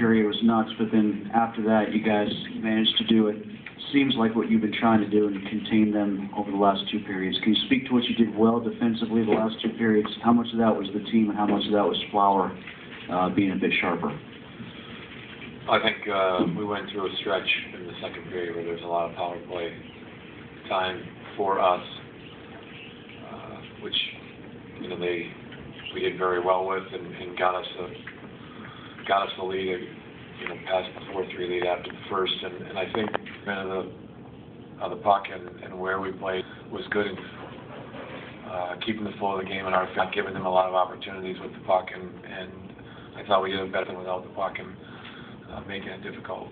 period was nuts, but then after that, you guys managed to do it. Seems like what you've been trying to do and contain them over the last two periods. Can you speak to what you did well defensively the last two periods? How much of that was the team and how much of that was Flowe being a bit sharper? I think we went through a stretch in the second period where there's a lot of power play time for us, which we did very well with and got us the lead. Past the 4-3 lead after the first, and I think the puck and where we played was good in keeping the flow of the game in our favor, giving them a lot of opportunities with the puck, and I thought we did better than without the puck and making it difficult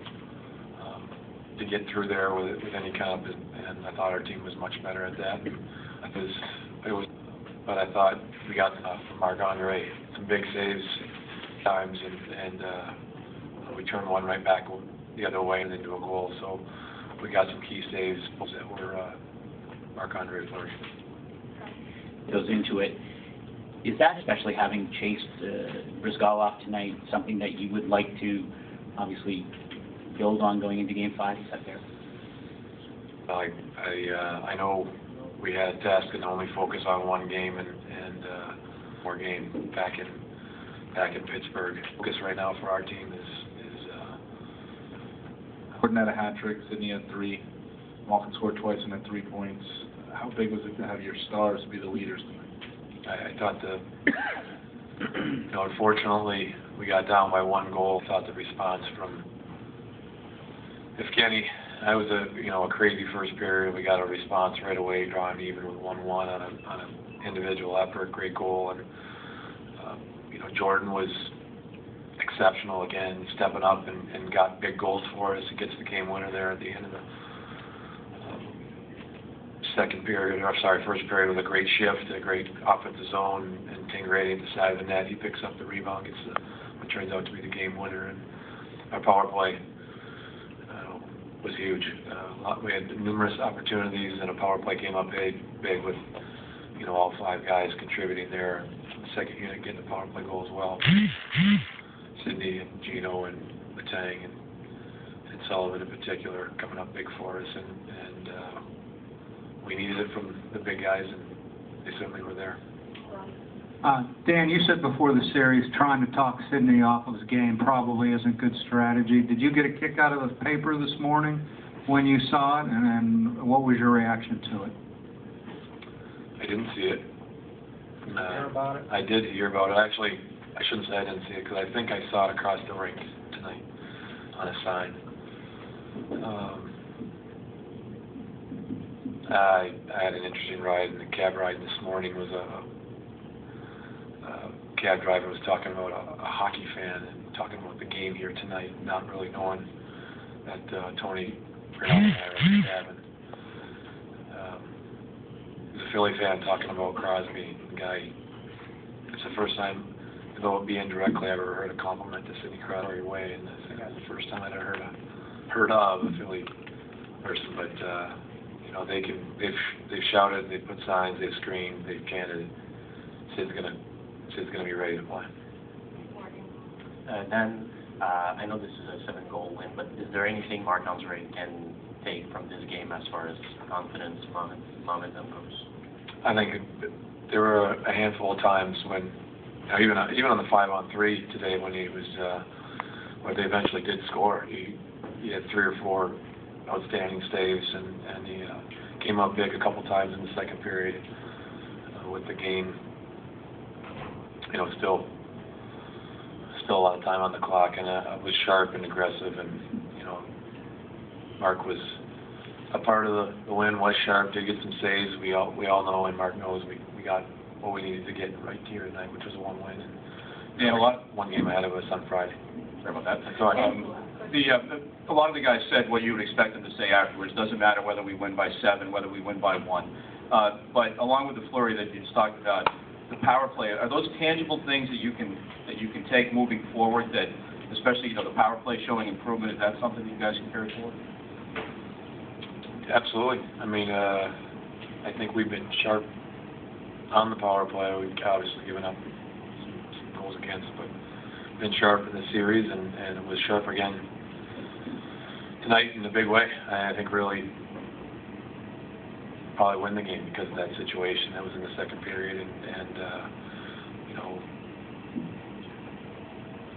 to get through there with any kind of, and I thought our team was much better at that. But I thought we got from Marc-Andre some big saves times, and we turned one right back the other way and into a goal. So we got some key saves that were Marc-Andre Fleury. Goes into it. Is that, especially having chased Brizgal off tonight, something that you would like to obviously build on going into Game 5? Is that fair? I know we had a task and only focus on one game and more game back in Pittsburgh. Focus right now for our team is Gordon had a hat trick, Sidney had 3, Malkin scored twice and had 3 points. How big was it to have your stars be the leaders tonight? I thought unfortunately we got down by 1 goal. I thought the response from Evgeny, that was a crazy first period. We got a response right away, drawing even with 1-1 on an individual effort, great goal, and Jordan was exceptional again, stepping up and got big goals for us. He gets the game winner there at the end of the first period with a great shift, a great offensive zone, and Tingrady at the side of the net. He picks up the rebound, gets what turns out to be the game winner, and our power play was huge. We had numerous opportunities, and a power play came up big with all 5 guys contributing there. The second unit getting the power play goal as well. Sidney and Gino and Letang and Sullivan in particular coming up big for us, and we needed it from the big guys, and they certainly were there. Dan, you said before the series trying to talk Sidney off of his game probably isn't good strategy. Did you get a kick out of the paper this morning when you saw it, and then what was your reaction to it? I didn't see it. Did you hear about it? I did hear about it. Actually, I shouldn't say I didn't see it, because I think I saw it across the rink tonight on a sign. I had an interesting ride, and the cab ride this morning was a cab driver was talking about a hockey fan and talking about the game here tonight, not really knowing that Tony Brown and I were in the cabin. He was a Philly fan talking about Crosby. The guy, it's the first time, though it be indirectly, I ever heard a compliment to Sidney Crosby way, and that's the first time I'd ever heard of a Philly person. But they've shouted, they've put signs, they've screamed, they've chanted. Sid's gonna be ready to play. Dan, I know this is a 7-goal win, but is there anything Marc-Andre can take from this game as far as confidence, momentum goes? I think there were a handful of times when, even on the 5-on-3 today, when he was, where they eventually did score, he had 3 or 4 outstanding saves, and he came up big a couple times in the second period with the game. Still a lot of time on the clock, and was sharp and aggressive, and Mark was a part of the win. Was sharp, did get some saves. We all know, and Mark knows we got what we needed to get right here tonight, which was a 1 win, and one game ahead of us on Friday. Sorry about that. That's all right. A lot of the guys said what you would expect them to say afterwards. Doesn't matter whether we win by 7, whether we win by 1. But along with the flurry that you just talked about, the power play, are those tangible things that you can take moving forward? That, especially the power play showing improvement, is that something that you guys can carry forward? Absolutely. I mean, I think we've been sharp on the power play. We've obviously given up some goals against, but been sharp in the series, and it was sharp again tonight in a big way. I think really probably win the game because of that situation. That was in the second period, and you know,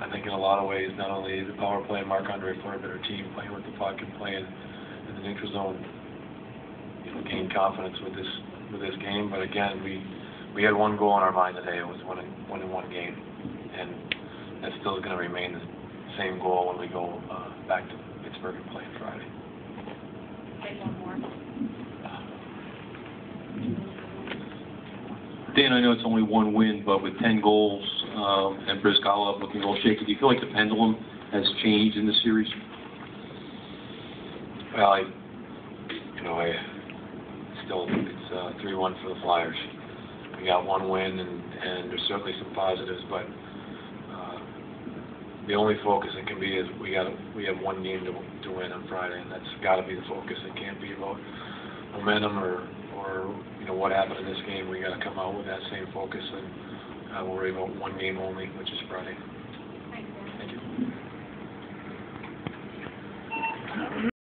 I think in a lot of ways, not only the power play and Marc-Andre Fleury, but our team playing with the puck and playing in the neutral zone, you know, gained confidence with this game. But again, we had one goal in our mind today. It was winning one game, and that still is going to remain the same goal when we go back to Pittsburgh and play Friday. Take one more. Dan, I know it's only one win, but with 10 goals and Brizgalov looking a little shaky, do you feel like the pendulum has changed in the series? Well, still it's 3-1 for the Flyers. We got one win, and there's certainly some positives, but the only focus it can be is we have one game to win on Friday, and that's got to be the focus. It can't be about momentum or you know what happened in this game. We got to come out with that same focus and worry about one game only, which is Friday. Thanks, Dan. Thank you.